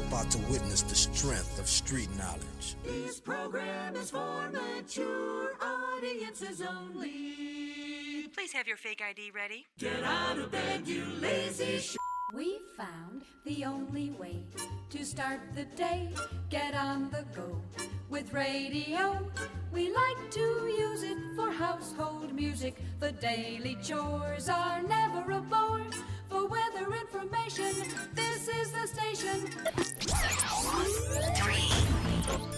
about to witness the strength of street knowledge. This program is for mature audiences only. Please have your fake ID ready. Get out of bed, you lazy We found the only way to start the day. Get on the go with radio. We like to use it for household music. The daily chores are never a bore. For weather information, this is the station. 3,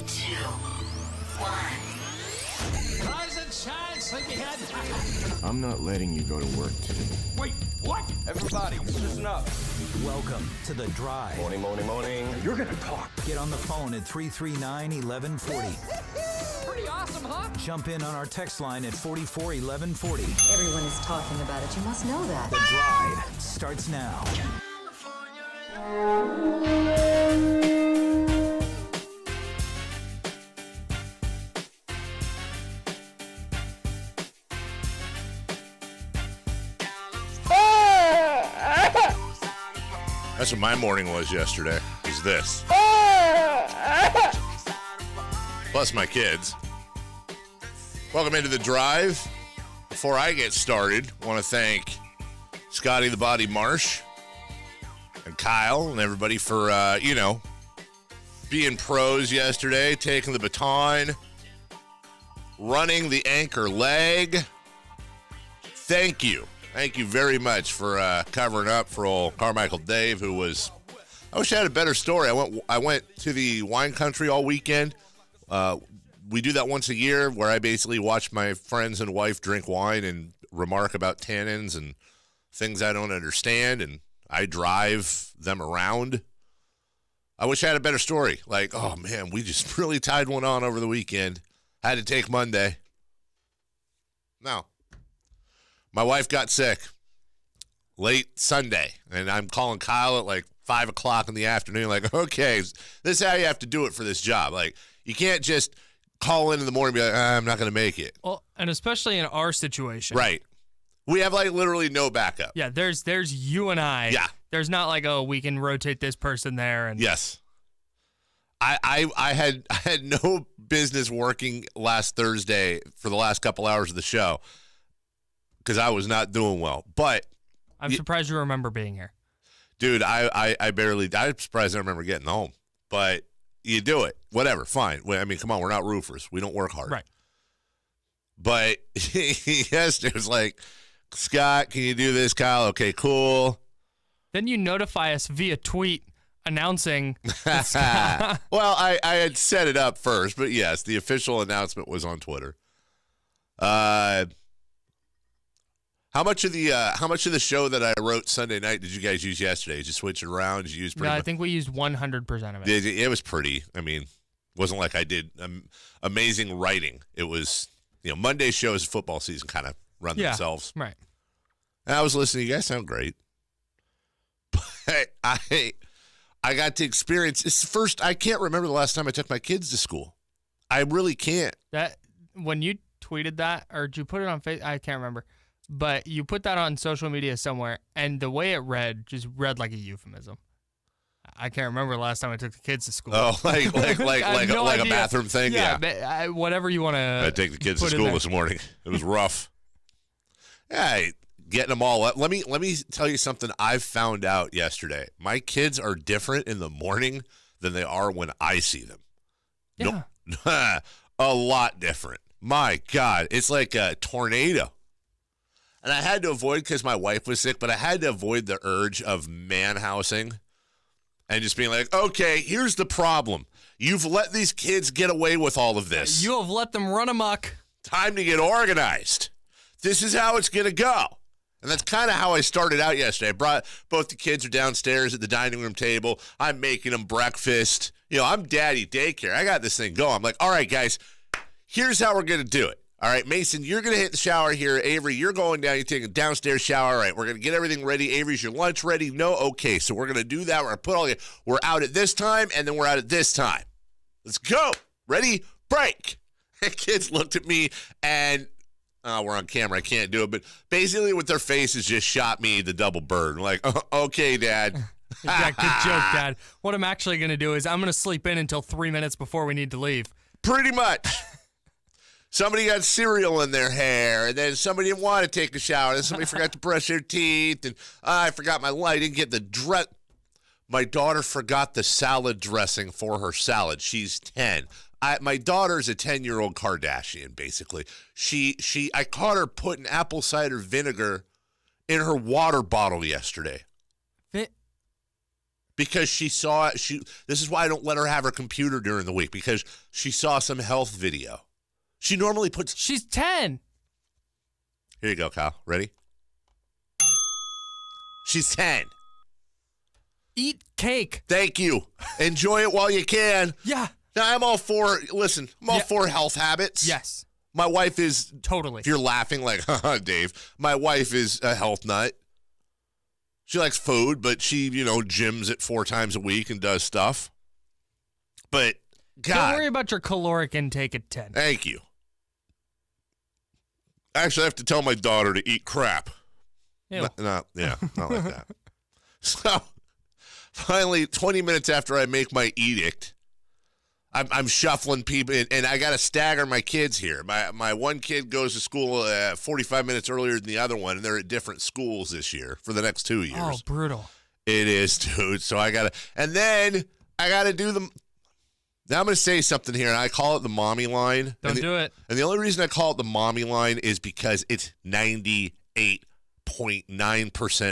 2, 1. Rise and shine, sleepyhead. I'm not letting you go to work today. Wait, what? Everybody, listen up. Welcome to The Drive. Morning, morning, morning. You're gonna talk. Get on the phone at 339-1140. Pretty awesome, huh? Jump in on our text line at 441140. Everyone is talking about it. You must know that. The Drive starts now. That's what my morning was yesterday, is this. Plus my kids. Welcome into The Drive. Before I get started, I want to thank Scotty the Body Marsh and Kyle and everybody for, being pros yesterday, taking the baton, running the anchor leg. Thank you. Thank you very much for covering up for old Carmichael Dave, who was... I wish I had a better story. I went to the wine country all weekend. We do that once a year where I basically watch my friends and wife drink wine and remark about tannins and things I don't understand, and I drive them around. I wish I had a better story. Like, oh, man, we just really tied one on over the weekend. Had to take Monday. No. My wife got sick late Sunday, and I'm calling Kyle at like 5 o'clock in the afternoon, like, okay, this is how you have to do it for this job. Like, you can't just call in the morning and be like, I'm not going to make it. Well, and especially in our situation. Right. We have, like, literally no backup. Yeah, there's you and I. Yeah. There's not like, oh, we can rotate this person there. And yes. I had no business working last Thursday for the last couple hours of the show because I was not doing well. But I'm surprised you remember being here. Dude, I'm surprised I remember getting home. But you do it. Whatever, fine. I mean, come on, we're not roofers. We don't work hard. Right. But yes, it was like, Scott, can you do this, Kyle? Okay, cool. Then you notify us via tweet announcing that Scott... Well, I had set it up first, but yes, the official announcement was on Twitter. How much of the show that I wrote Sunday night did you guys use yesterday? Did you switch it around? Did you use pretty I think we used 100% of it. It was pretty. I mean, it wasn't like I did amazing writing. It was, Monday shows, football season kind of run themselves. Right. And I was listening. You guys sound great. But I got to experience, it's the first, I can't remember the last time I took my kids to school. I really can't. That when you tweeted that, or did you put it on Facebook? I can't remember. But you put that on social media somewhere, and the way it read just read like a euphemism. I can't remember the last time I took the kids to school. Oh, like a bathroom thing? Yeah. Whatever you want to. I take the kids to school this morning. It was rough. Yeah, getting them all up. Let me tell you something I've found out yesterday. My kids are different in the morning than they are when I see them. Yeah. No, a lot different. My God, it's like a tornado. And I had to avoid, because my wife was sick, but I had to avoid the urge of man-housing and just being like, okay, here's the problem. You've let these kids get away with all of this. You have let them run amok. Time to get organized. This is how it's going to go. And that's kind of how I started out yesterday. I brought both the kids are downstairs at the dining room table. I'm making them breakfast. I'm daddy daycare. I got this thing going. I'm like, all right, guys, here's how we're going to do it. All right, Mason, you're going to hit the shower here. Avery, you're going down. You're taking a downstairs shower. All right, we're going to get everything ready. Avery's your lunch ready? No? Okay, so we're going to do that. We're going to we're out at this time, and then we're out at this time. Let's go. Ready? Break. And kids looked at me, and we're on camera. I can't do it. But basically with their faces just shot me the double bird. Like, okay, Dad. Yeah, good joke, Dad. What I'm actually going to do is I'm going to sleep in until 3 minutes before we need to leave. Pretty much. Somebody got cereal in their hair, and then somebody didn't want to take a shower, and somebody forgot to brush their teeth, and I forgot my light, didn't get the dress. My daughter forgot the salad dressing for her salad. She's 10. My daughter's a 10-year-old Kardashian, basically. I caught her putting apple cider vinegar in her water bottle yesterday. Because she saw it. This is why I don't let her have her computer during the week, because she saw some health video. She normally puts... She's 10. Here you go, Kyle. Ready? She's 10. Eat cake. Thank you. Enjoy it while you can. Yeah. Now, I'm all for health habits. Yes. My wife is... Totally. If you're laughing like, haha, Dave, my wife is a health nut. She likes food, but she, gyms it 4 times a week and does stuff. But, God. Don't worry about your caloric intake at 10. Thank you. Actually, I have to tell my daughter to eat crap. Ew. Not like that. So, finally, 20 minutes after I make my edict, I'm shuffling people, and I got to stagger my kids here. My one kid goes to school 45 minutes earlier than the other one, and they're at different schools this year for the next 2 years. Oh, brutal. It is, dude. So I got to, and then I got to do them. Now I'm going to say something here, and I call it the mommy line. Don't do it. And the only reason I call it the mommy line is because it's 98.9%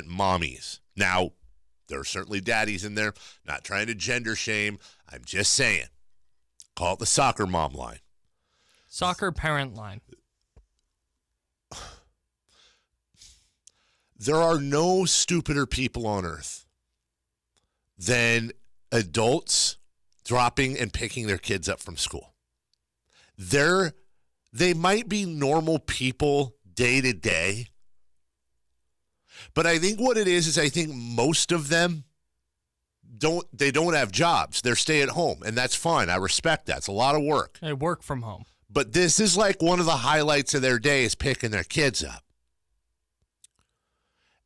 mommies. Now, there are certainly daddies in there. Not trying to gender shame. I'm just saying. Call it the soccer mom line. Soccer parent line. There are no stupider people on earth than adults dropping and picking their kids up from school. They might be normal people day to day, but I think what it is I think most of them don't have jobs. They're stay at home, and that's fine. I respect that. It's a lot of work. They work from home. But this is like one of the highlights of their day is picking their kids up.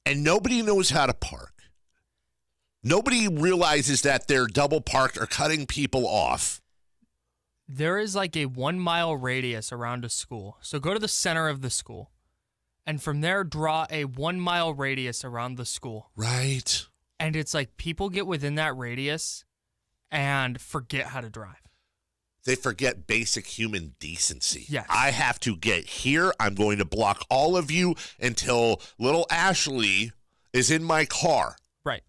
And nobody knows how to park. Nobody realizes that they're double parked or cutting people off. There is like a 1 mile radius around a school. So go to the center of the school. And from there, draw a 1 mile radius around the school. Right. And it's like people get within that radius and forget how to drive. They forget basic human decency. Yes. I have to get here. I'm going to block all of you until little Ashley is in my car. Right.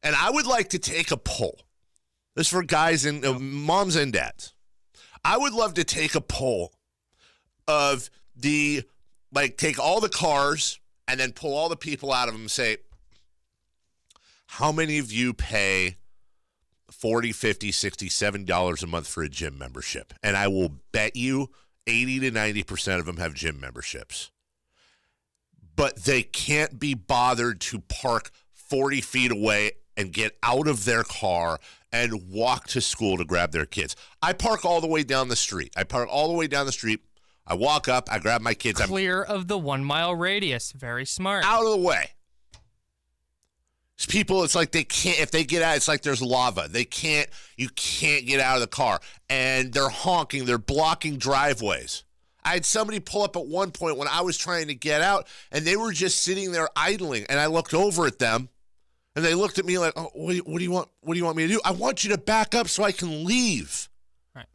And I would like to take a poll. This is for guys and moms and dads. I would love to take a poll of take all the cars and then pull all the people out of them and say, how many of you pay $40, $50, $60, $70 a month for a gym membership? And I will bet you 80 to 90% of them have gym memberships. But they can't be bothered to park 40 feet away and get out of their car and walk to school to grab their kids. I park all the way down the street. I walk up, I grab my kids. Clear of the 1 mile radius. Very smart. Out of the way. People, it's like they can't, if they get out, it's like there's lava. You can't get out of the car. And they're honking, they're blocking driveways. I had somebody pull up at one point when I was trying to get out, and they were just sitting there idling. And I looked over at them, and they looked at me like, oh, what do you want? What do you want me to do? I want you to back up so I can leave. Right.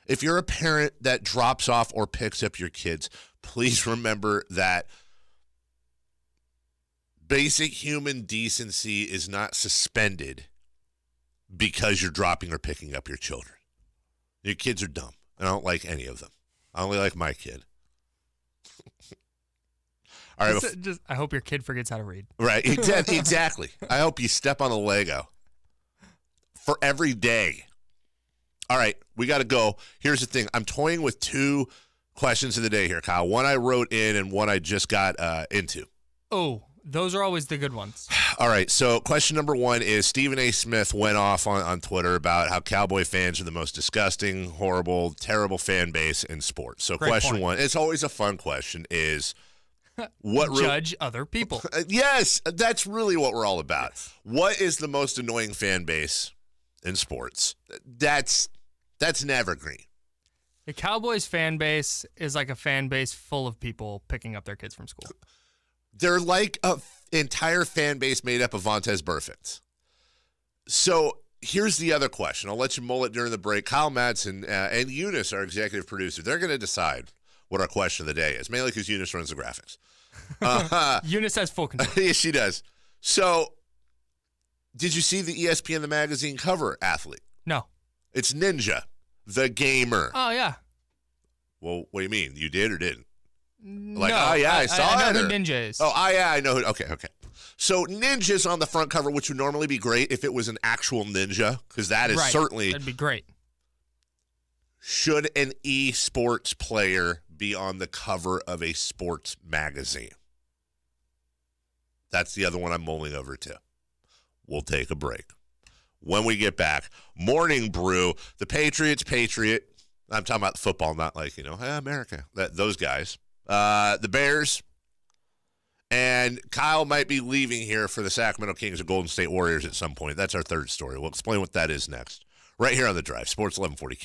If you're a parent that drops off or picks up your kids, please remember that basic human decency is not suspended because you're dropping or picking up your children. Your kids are dumb. I don't like any of them. I only like my kid. All right. I hope your kid forgets how to read. Right. Exactly. I hope you step on a Lego for every day. All right. We got to go. Here's the thing. I'm toying with 2 questions of the day here, Kyle. One I wrote in and one I just got into. Oh, those are always the good ones. All right. So question number 1 is Stephen A. Smith went off on Twitter about how Cowboy fans are the most disgusting, horrible, terrible fan base in sports. So Great question point. 1, it's always a fun question, is Judge other people. Yes, that's really what we're all about. Yes. What is the most annoying fan base in sports? That's an evergreen. The Cowboys fan base is like a fan base full of people picking up their kids from school. They're like an entire fan base made up of Vontaze Burficts. So here's the other question. I'll let you mull it during the break. Kyle Madson and Eunice, our executive producer, they're going to decide what our question of the day is, mainly because Eunice runs the graphics. Eunice has full control. Yes, she does. So did you see the ESPN The Magazine cover athlete? No. It's Ninja, the gamer. Oh, yeah. Well, what do you mean? You did or didn't? No, I saw I it. know who Ninja is. Oh, I know who. Okay. So Ninja's on the front cover, which would normally be great if it was an actual ninja, because that is certainly. That'd be great. Should an esports player be on the cover of a sports magazine? That's the other one I'm mulling over to. We'll take a break. When we get back, Morning Brew, the Patriots. I'm talking about football, not like, America. Those guys. The Bears. And Kyle might be leaving here for the Sacramento Kings or Golden State Warriors at some point. That's our third story. We'll explain what that is next. Right here on The Drive, Sports 1140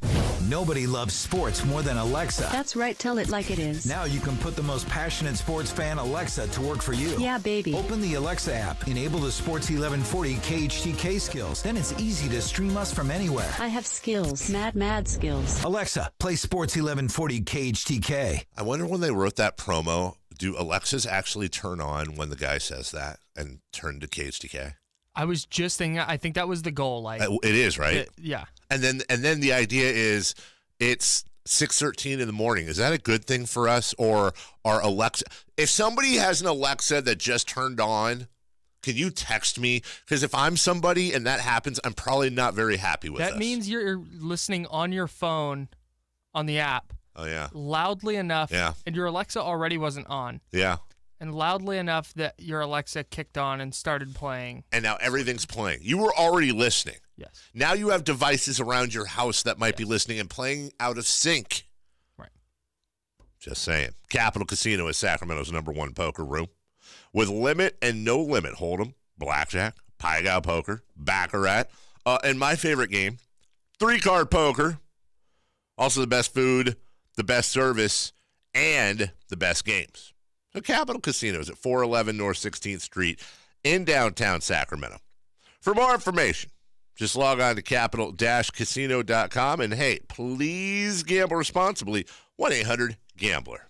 KHTK. Nobody loves sports more than Alexa. That's right. Tell it like it is. Now you can put the most passionate sports fan, Alexa, to work for you. Yeah, baby. Open the Alexa app. Enable the Sports 1140 KHTK skills. Then it's easy to stream us from anywhere. I have skills. Mad skills. Alexa, play Sports 1140 KHTK. I wonder when they wrote that promo, do Alexas actually turn on when the guy says that and turn to KHTK? I was just thinking, I think that was the goal. Like it is, right? Yeah. And then the idea is it's 6:13 in the morning. Is that a good thing for us, or our Alexa? If somebody has an Alexa that just turned on, can you text me? Because if I'm somebody and that happens, I'm probably not very happy with that. That means you're listening on your phone on the app. Oh, yeah. Loudly enough. Yeah. And your Alexa already wasn't on. Yeah. And loudly enough that your Alexa kicked on and started playing. And now everything's playing. You were already listening. Yes. Now you have devices around your house that might be listening and playing out of sync. Right. Just saying. Capital Casino is Sacramento's #1 poker room. With limit and no limit hold'em, blackjack, pai-gow poker, baccarat, and my favorite game, 3-card poker. Also the best food, the best service, and the best games. So Capital Casino is at 411 North 16th Street in downtown Sacramento. For more information, just log on to capital-casino.com. And, hey, please gamble responsibly. 1-800-GAMBLER.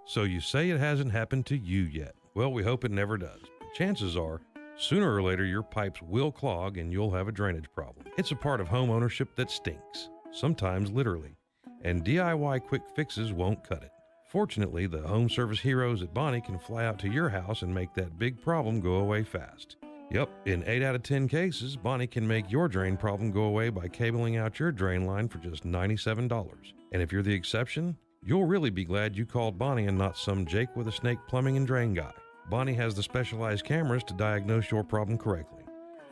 So you say it hasn't happened to you yet. Well, we hope it never does. But chances are, sooner or later, your pipes will clog and you'll have a drainage problem. It's a part of home ownership that stinks, sometimes literally. And DIY quick fixes won't cut it. Fortunately, the home service heroes at Bonnie can fly out to your house and make that big problem go away fast. Yep, in 8 out of 10 cases, Bonnie can make your drain problem go away by cabling out your drain line for just $97. And if you're the exception, you'll really be glad you called Bonnie and not some Jake with a snake plumbing and drain guy. Bonnie has the specialized cameras to diagnose your problem correctly.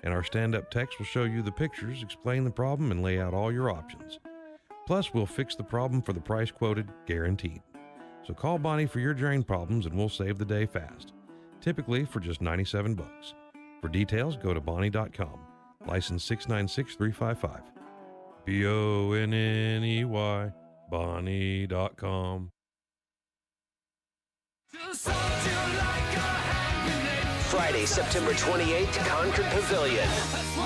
And our stand-up techs will show you the pictures, explain the problem, and lay out all your options. Plus, we'll fix the problem for the price quoted, guaranteed. So call Bonnie for your drain problems and we'll save the day fast. Typically for just $97. For details, go to Bonnie.com. License 696355. BONNEY. Bonnie.com. Friday, September 28th, Concord Pavilion.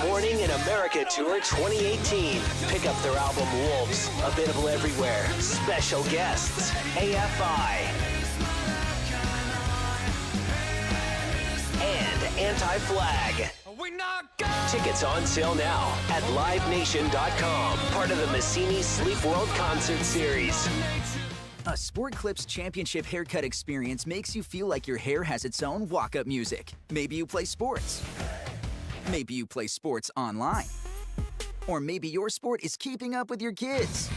Morning in America Tour 2018. Pick up their album Wolves, available everywhere. Special guests, AFI. And Anti-Flag. Tickets on sale now at livenation.com. Part of the Massini Sleep World Concert Series. A Sport Clips Championship haircut experience makes you feel like your hair has its own walk-up music. Maybe you play sports. Maybe you play sports online. Or maybe your sport is keeping up with your kids.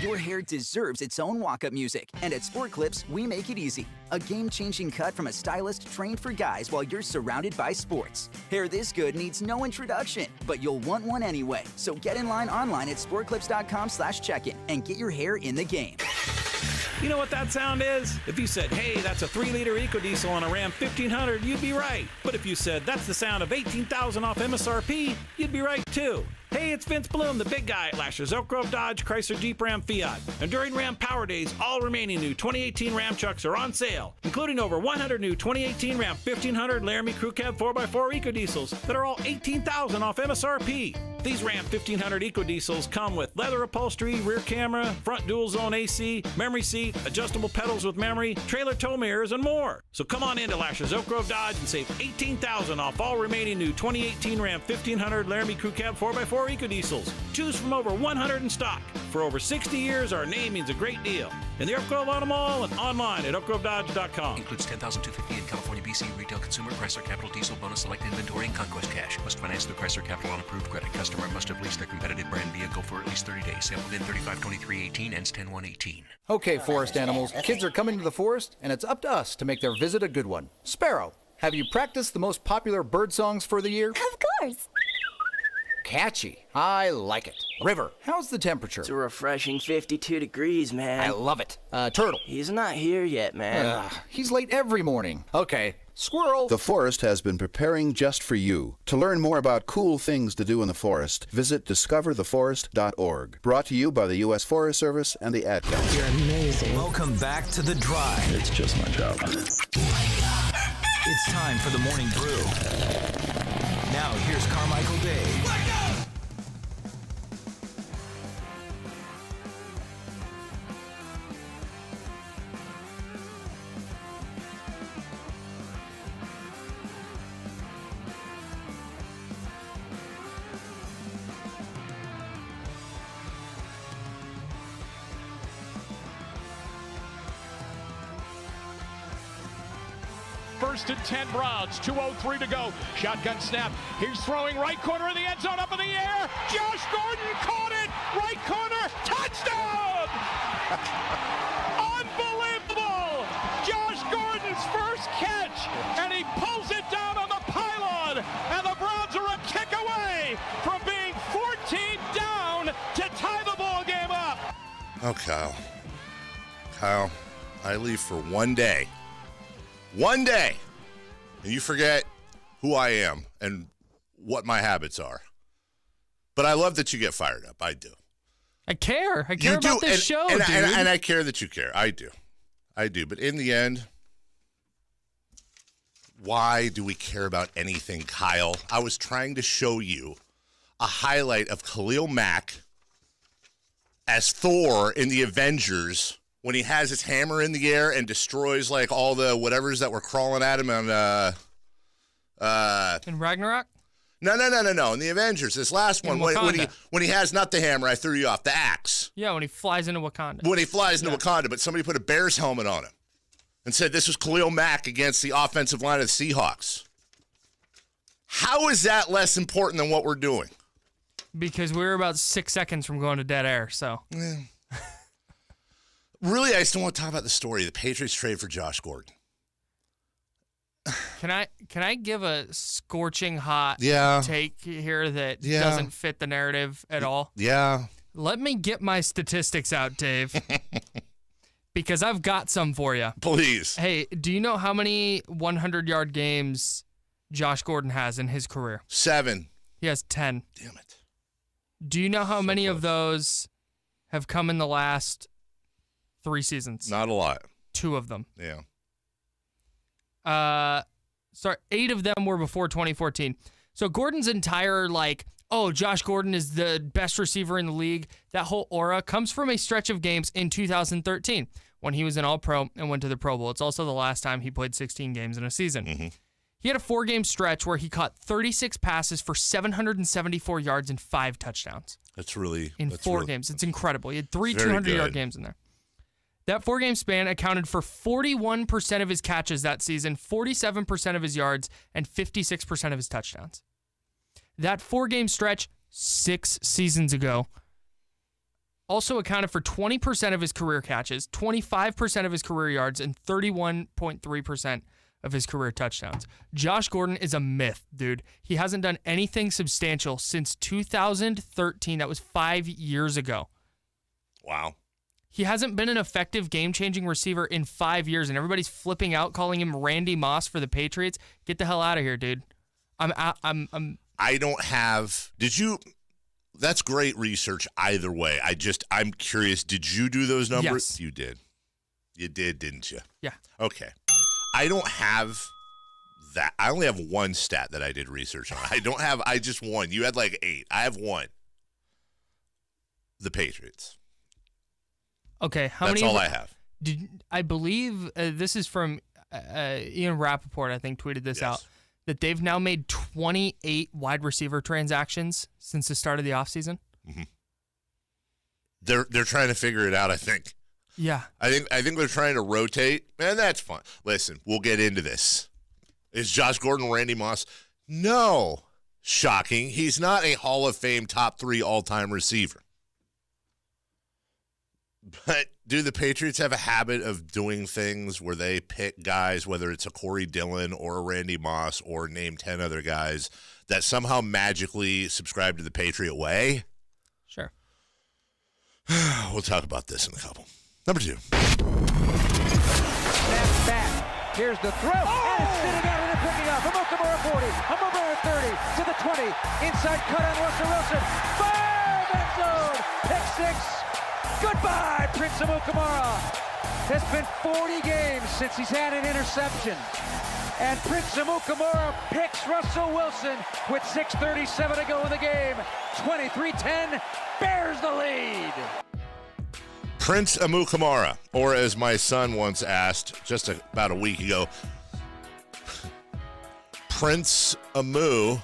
Your hair deserves its own walk-up music, and at Sport Clips, we make it easy. A game-changing cut from a stylist trained for guys while you're surrounded by sports. Hair this good needs no introduction, but you'll want one anyway. So get in line online at sportclips.com/check-in and get your hair in the game. You know what that sound is? If you said, hey, that's a 3-liter EcoDiesel on a Ram 1500, you'd be right. But if you said, that's the sound of $18,000 off MSRP, you'd be right too. Hey, it's Vince Bloom, the big guy at Lasher's Elk Grove Dodge, Chrysler, Jeep, Ram, Fiat. And during Ram Power Days, all remaining new 2018 Ram trucks are on sale, including over 100 new 2018 Ram 1500 Laramie Crew Cab 4x4 EcoDiesels that are all $18,000 off MSRP. These Ram 1500 EcoDiesels come with leather upholstery, rear camera, front dual zone AC, memory seat, adjustable pedals with memory, trailer tow mirrors, and more. So come on into Lasher's Elk Grove Dodge and save $18,000 off all remaining new 2018 Ram 1500 Laramie Crew Cab 4x4 EcoDiesels. Choose from over 100 in stock. For over 60 years, our name means a great deal. In the Elk Grove Auto Mall and online at elkgrovedodge.com. Includes $10,250 in California, BC, retail consumer, Chrysler Capital Diesel, bonus select inventory, and Conquest Cash. Must finance through Chrysler Capital on approved credit. Customer must have leased their competitive brand vehicle for at least 30 days. Sale within 35/23/18, ends 10/1/18. Okay, forest animals, kids are coming to the forest, and it's up to us to make their visit a good one. Sparrow, have you practiced the most popular bird songs for the year? Of course. Catchy. I like it. River, how's the temperature? It's a refreshing 52 degrees, man. I love it. Turtle. He's not here yet, man. He's late every morning. Okay. Squirrel. The forest has been preparing just for you. To learn more about cool things to do in the forest, visit discovertheforest.org. Brought to you by the U.S. Forest Service and the Ad Council. You're amazing. Welcome back to The Drive. It's just my job. It's time for the Morning Brew. Now here's Carmichael Dave. First and 10 Browns, 2:03 to go. Shotgun snap. He's throwing right corner of the end zone, up in the air. Josh Gordon caught it. Right corner. Touchdown! Unbelievable! Josh Gordon's first catch, and he pulls it down on the pylon. And the Browns are a kick away from being 14 down to tie the ball game up. Oh, Kyle, I leave for one day. One day, and you forget who I am and what my habits are. But I love that you get fired up. I do. I care. I care about this show, dude. And I care that you care. I do. But in the end, why do we care about anything, Kyle? I was trying to show you a highlight of Khalil Mack as Thor in the Avengers when he has his hammer in the air and destroys like all the whatevers that were crawling at him on in Ragnarok? No. In the Avengers, this last one, when he has not the hammer, I threw you off, the axe. Yeah, when he flies into Wakanda. When he flies into Wakanda, but somebody put a Bears helmet on him and said this was Khalil Mack against the offensive line of the Seahawks. How is that less important than what we're doing? Because we're about 6 seconds from going to dead air, so. Yeah. Really, I still want to talk about the story. The Patriots trade for Josh Gordon. Can I give a scorching hot take here that doesn't fit the narrative at all? Yeah. Let me get my statistics out, Dave. Because I've got some for you. Please. Hey, do you know how many 100-yard games Josh Gordon has in his career? 7. He has 10. Damn it. Do you know how many of those have come in the last 3 seasons? Not a lot. 2 of them. Yeah. 8 of them were before 2014. So Gordon's entire Josh Gordon is the best receiver in the league, that whole aura comes from a stretch of games in 2013 when he was an All-Pro and went to the Pro Bowl. It's also the last time he played 16 games in a season. Mm-hmm. He had a 4-game stretch where he caught 36 passes for 774 yards and 5 touchdowns. That's really... In 4 games. It's incredible. He had 3 200-yard games in there. That 4-game span accounted for 41% of his catches that season, 47% of his yards, and 56% of his touchdowns. That 4-game stretch 6 seasons ago also accounted for 20% of his career catches, 25% of his career yards, and 31.3% of his career touchdowns. Josh Gordon is a myth, dude. He hasn't done anything substantial since 2013. That was 5 years ago. Wow. He hasn't been an effective game-changing receiver in 5 years, and everybody's flipping out, calling him Randy Moss for the Patriots. Get the hell out of here, dude. I don't have. Did you? That's great research either way. I'm curious. Did you do those numbers? Yes. You did. You did, didn't you? Yeah. Okay. I don't have that. I only have one stat that I did research on. I just one. You had like 8. I have one. The Patriots. Okay. That's all I have. I believe this is from Ian Rappaport, I think, tweeted this out, that they've now made 28 wide receiver transactions since the start of the offseason. Mm-hmm. They're trying to figure it out, I think. Yeah. I think they're trying to rotate, and that's fun. Listen, we'll get into this. Is Josh Gordon Randy Moss? No. Shocking. He's not a Hall of Fame top 3 all-time receiver. But do the Patriots have a habit of doing things where they pick guys, whether it's a Corey Dillon or a Randy Moss or name 10 other guys, that somehow magically subscribe to the Patriot way? Sure. We'll talk about this in a couple. Number 2. Snap back. Here's the throw. And it's sitting out and they're picking up. Amukamara 40. Amukamara 30 to the 20. Inside cut on Russell Wilson. Fire! End zone. Pick 6. Goodbye, Prince Amukamara. It's been 40 games since he's had an interception. And Prince Amukamara picks Russell Wilson with 6:37 to go in the game. 23-10, Bears the lead. Prince Amukamara, or as my son once asked just about a week ago, Prince Amu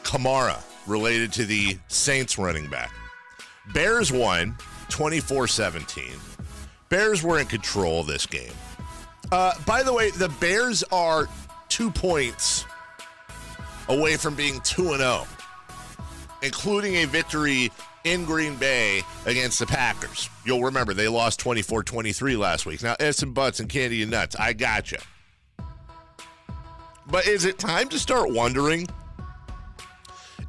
Kamara, related to the Saints running back. Bears won 24-17. Bears were in control of this game. By the way, the Bears are 2 points away from being 2-0, including a victory in Green Bay against the Packers. You'll remember they lost 24-23 last week. Now, ifs and buts and candy and nuts, I gotcha. But is it time to start wondering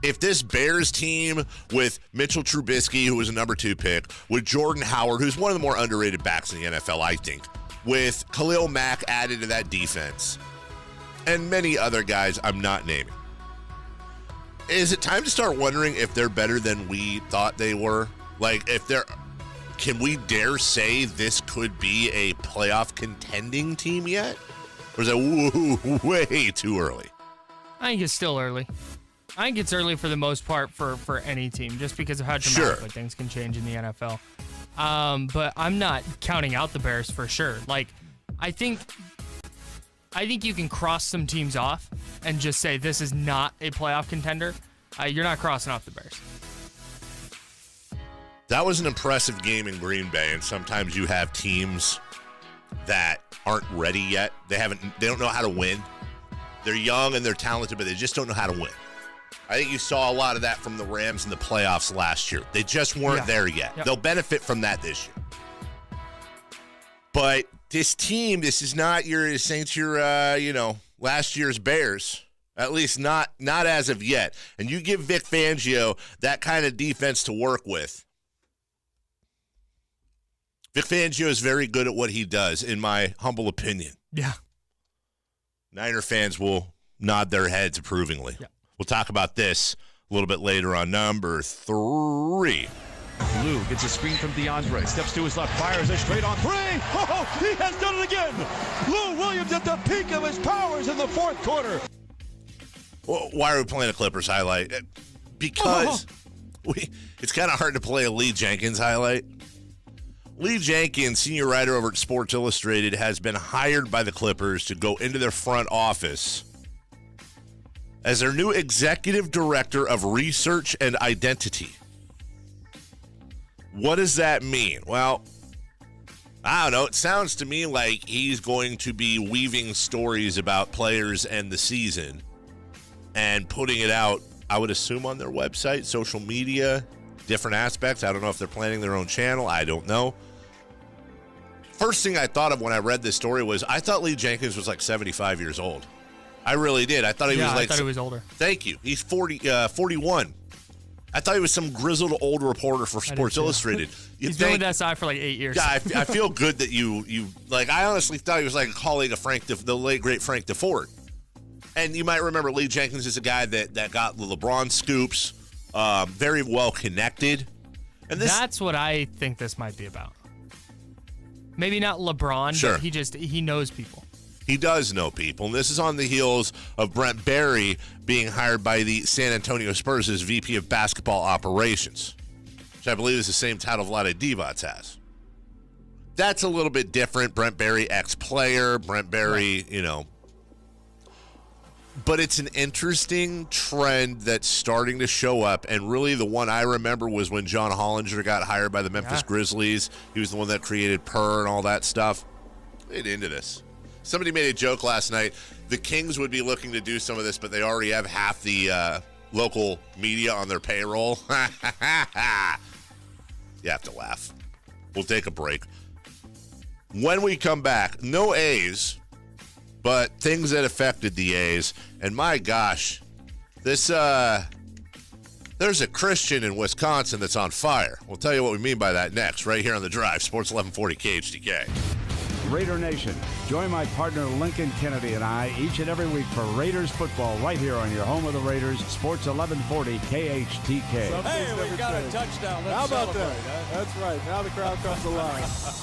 if this Bears team with Mitchell Trubisky, who was a number 2 pick, with Jordan Howard, who's one of the more underrated backs in the NFL, I think, with Khalil Mack added to that defense, and many other guys I'm not naming, is it time to start wondering if they're better than we thought they were? Like, if they're, can we dare say this could be a playoff contending team yet? Or is it way too early? I think it's still early. I think it's early for the most part for any team, just because of how dramatically things can change in the NFL. But I'm not counting out the Bears for sure. Like, I think you can cross some teams off and just say this is not a playoff contender. You're not crossing off the Bears. That was an impressive game in Green Bay, and sometimes you have teams that aren't ready yet. They don't know how to win. They're young and they're talented, but they just don't know how to win. I think you saw a lot of that from the Rams in the playoffs last year. They just weren't there yet. Yep. They'll benefit from that this year. But this team, this is not your Saints, your last year's Bears. At least not as of yet. And you give Vic Fangio that kind of defense to work with. Vic Fangio is very good at what he does, in my humble opinion. Yeah. Niner fans will nod their heads approvingly. Yeah. We'll talk about this a little bit later on number 3. Lou gets a screen from DeAndre, steps to his left, fires a straight on 3. Oh, he has done it again. Lou Williams at the peak of his powers in the fourth quarter. Well, why are we playing a Clippers highlight? Because it's kind of hard to play a Lee Jenkins highlight. Lee Jenkins, senior writer over at Sports Illustrated, has been hired by the Clippers to go into their front office as their new executive director of research and identity. What does that mean? Well, I don't know. It sounds to me like he's going to be weaving stories about players and the season and putting it out, I would assume, on their website, social media, different aspects. I don't know if they're planning their own channel. I don't know. First thing I thought of when I read this story was I thought Lee Jenkins was like 75 years old. I really did. I thought he was like... I thought he was older. Thank you. He's 41. I thought he was some grizzled old reporter for Sports Illustrated. He's been with SI for like 8 years. Yeah, I feel good that you like. I honestly thought he was like a colleague of the late great Frank DeFord. And you might remember Lee Jenkins is a guy that got the LeBron scoops, very well connected. And that's what I think this might be about. Maybe not LeBron, but he knows people. He does know people, and this is on the heels of Brent Barry being hired by the San Antonio Spurs as VP of Basketball Operations, which I believe is the same title Vlade Divac has. That's a little bit different. Brent Barry, ex-player. Brent Barry, But it's an interesting trend that's starting to show up, and really the one I remember was when John Hollinger got hired by the Memphis Grizzlies. He was the one that created Purr and all that stuff. Get into this. Somebody made a joke last night. The Kings would be looking to do some of this, but they already have half the local media on their payroll. You have to laugh. We'll take a break. When we come back, no A's, but things that affected the A's. And my gosh, there's a Christian in Wisconsin that's on fire. We'll tell you what we mean by that next, right here on The Drive, Sports 1140 KHTK. Raider Nation, join my partner Lincoln Kennedy and I each and every week for Raiders football right here on your home of the Raiders, Sports 1140 KHTK. Hey, we got a touchdown. Let's How about celebrate. that? That's right. Now the crowd comes alive.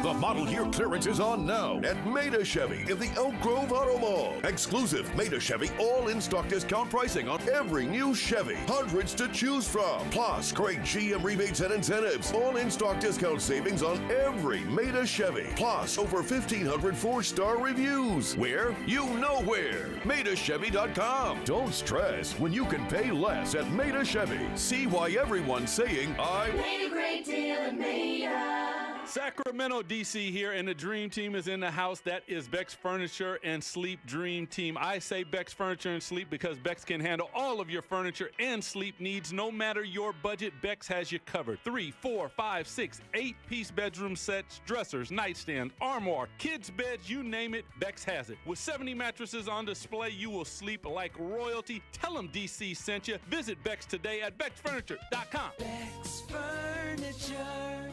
The model year clearance is on now at Maida Chevy in the Elk Grove Auto Mall. Exclusive Maida Chevy all-in-stock discount pricing on every new Chevy. Hundreds to choose from. Plus, great GM rebates and incentives. All-in-stock discount savings on every Maida Chevy. Plus, over 1,500 four-star reviews. Where? You know where. MaidaChevy.com. Don't stress when you can pay less at Maida Chevy. See why everyone's saying, I Made a great deal at Maida. Sacramento, D.C. here, and the Dream Team is in the house. That is Beck's Furniture and Sleep Dream Team. I say Beck's Furniture and Sleep because Beck's can handle all of your furniture and sleep needs. No matter your budget, Beck's has you covered. 3, 4, 5, 6, 8-piece bedroom sets, dressers, nightstand, armoire, kids' beds, you name it, Beck's has it. With 70 mattresses on display, you will sleep like royalty. Tell them D.C. sent you. Visit Beck's today at Beck'sFurniture.com. Beck's Furniture.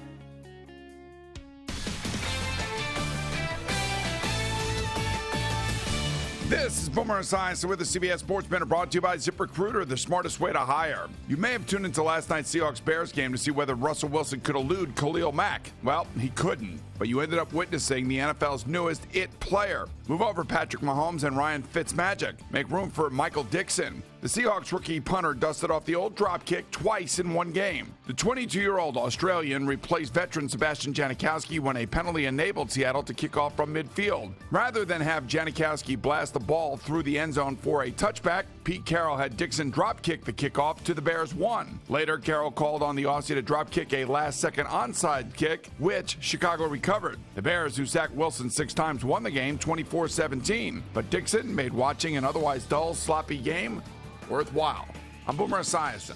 This is Boomer Esiason with the CBS Sports Minute, brought to you by ZipRecruiter, the smartest way to hire. You may have tuned into last night's Seahawks-Bears game to see whether Russell Wilson could elude Khalil Mack. Well, he couldn't, but you ended up witnessing the NFL's newest it player. Move over Patrick Mahomes and Ryan Fitzmagic. Make room for Michael Dixon. The Seahawks rookie punter dusted off the old drop kick twice in one game. The 22-year-old Australian replaced veteran Sebastian Janikowski when a penalty enabled Seattle to kick off from midfield. Rather than have Janikowski blast the ball through the end zone for a touchback, Pete Carroll had Dixon drop kick the kickoff to the Bears' 1. Later, Carroll called on the Aussie to drop kick a last-second onside kick, which Chicago recovered. The Bears, who sacked Wilson 6 times, won the game 24-17. But Dixon made watching an otherwise dull, sloppy game worthwhile. I'm Boomer Esiason.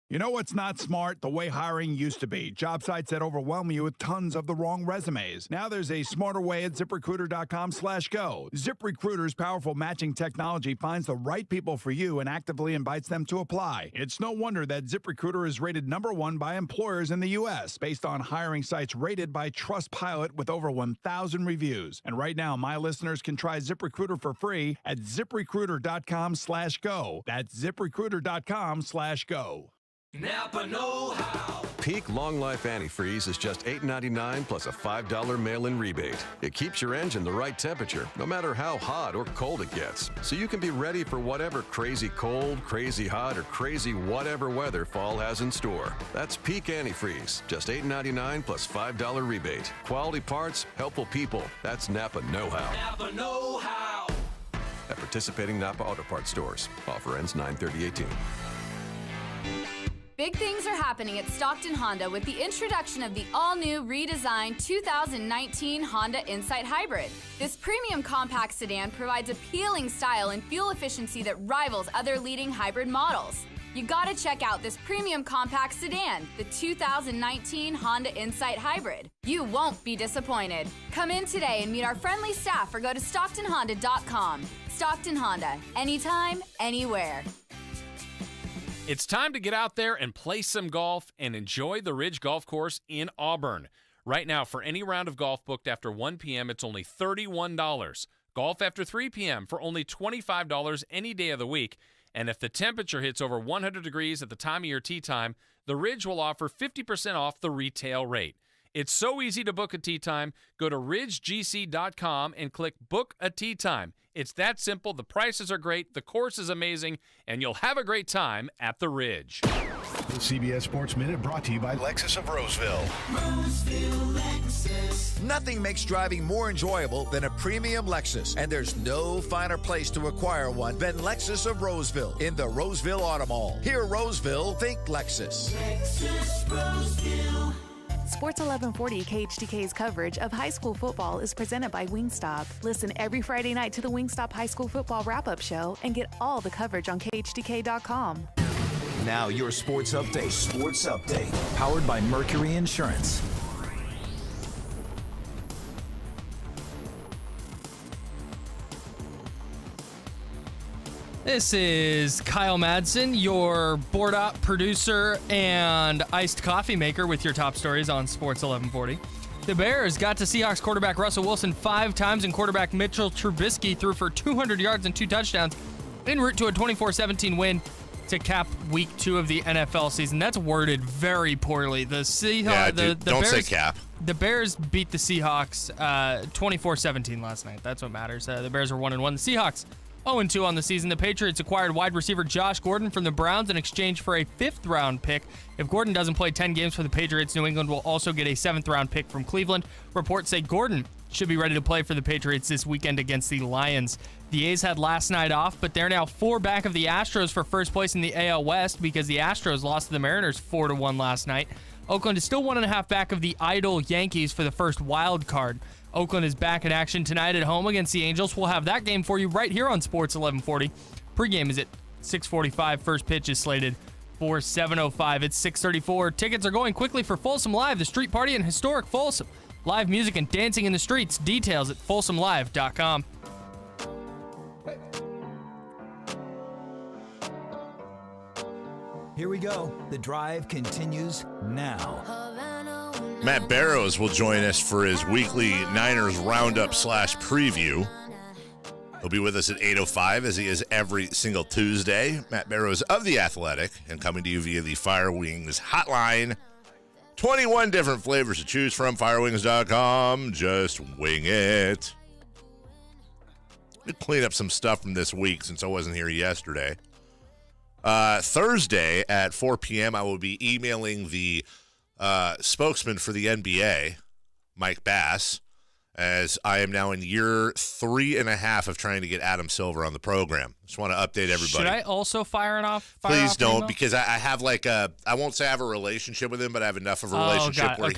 You know what's not smart? The way hiring used to be. Job sites that overwhelm you with tons of the wrong resumes. Now there's a smarter way at ZipRecruiter.com/go. ZipRecruiter's powerful matching technology finds the right people for you and actively invites them to apply. It's no wonder that ZipRecruiter is rated #1 by employers in the U.S. based on hiring sites rated by Trustpilot with over 1,000 reviews. And right now, my listeners can try ZipRecruiter for free at ZipRecruiter.com/go. That's ZipRecruiter.com/go. Napa know-how. Peak Long Life Antifreeze is just $8.99 plus a $5 mail-in rebate. It keeps your engine the right temperature, no matter how hot or cold it gets, so you can be ready for whatever crazy cold, crazy hot, or crazy whatever weather fall has in store. That's Peak Antifreeze, just $8.99 plus $5 rebate. Quality parts, helpful people. That's Napa know-how. Napa know-how. At participating Napa Auto Parts stores. Offer ends 9/30/18. Big things are happening at Stockton Honda with the introduction of the all-new redesigned 2019 Honda Insight Hybrid. This premium compact sedan provides appealing style and fuel efficiency that rivals other leading hybrid models. You gotta check out this premium compact sedan, the 2019 Honda Insight Hybrid. You won't be disappointed. Come in today and meet our friendly staff or go to StocktonHonda.com. Stockton Honda, anytime, anywhere. It's time to get out there and play some golf and enjoy the Ridge Golf Course in Auburn. Right now, for any round of golf booked after 1 p.m., it's only $31. Golf after 3 p.m. for only $25 any day of the week. And if the temperature hits over 100 degrees at the time of your tee time, the Ridge will offer 50% off the retail rate. It's so easy to book a tee time. Go to ridgegc.com and click Book a Tee Time. It's that simple. The prices are great. The course is amazing. And you'll have a great time at the Ridge. The CBS Sports Minute brought to you by Lexus of Roseville. Roseville Lexus. Nothing makes driving more enjoyable than a premium Lexus, and there's no finer place to acquire one than Lexus of Roseville in the Roseville Auto Mall. Hear Roseville, think Lexus. Lexus Roseville. Sports 1140 KHTK's coverage of high school football is presented by Wingstop. Listen every Friday night to the Wingstop High School Football Wrap-Up Show and get all the coverage on KHTK.com. Now your sports update. Sports update. Powered by Mercury Insurance. This is Kyle Madson, your board-op producer and iced coffee maker with your top stories on Sports 1140. The Bears got to Seahawks quarterback Russell Wilson 5 times, and quarterback Mitchell Trubisky threw for 200 yards and 2 touchdowns en route to a 24-17 win to cap week 2 of the NFL season. That's worded very poorly. The Seahawks, the don't Bears, say cap. The Bears beat the Seahawks 24-17 last night. That's what matters. The Bears are 1-1. The Seahawks 0-2 on the season. The Patriots acquired wide receiver Josh Gordon from the Browns in exchange for a 5th-round pick. If Gordon doesn't play 10 games for the Patriots, New England will also get a 7th-round pick from Cleveland. Reports say Gordon should be ready to play for the Patriots this weekend against the Lions. The A's had last night off, but they're now 4 back of the Astros for first place in the AL West because the Astros lost to the Mariners 4-1 last night. Oakland is still 1.5 back of the idle Yankees for the first wild card. Oakland is back in action tonight at home against the Angels. We'll have that game for you right here on Sports 1140. Pregame is at 6:45. First pitch is slated for 7:05. It's 6:34. Tickets are going quickly for Folsom Live, the street party in historic Folsom. Live music and dancing in the streets. Details at folsomlive.com. Here we go. The drive continues now. Matt Barrows will join us for his weekly Niners Roundup / preview. He'll be with us at 8:05 as he is every single Tuesday. Matt Barrows of The Athletic and coming to you via the Fire Wings hotline. 21 different flavors to choose from. Firewings.com. Just wing it. Let me clean up some stuff from this week since I wasn't here yesterday. Thursday at 4 p.m. I will be emailing the spokesman for the NBA, Mike Bass, as I am now in year 3.5 of trying to get Adam Silver on the program. Just want to update everybody. Should I also fire off? Please don't, because I have I won't say I have a relationship with him, but I have enough of a relationship where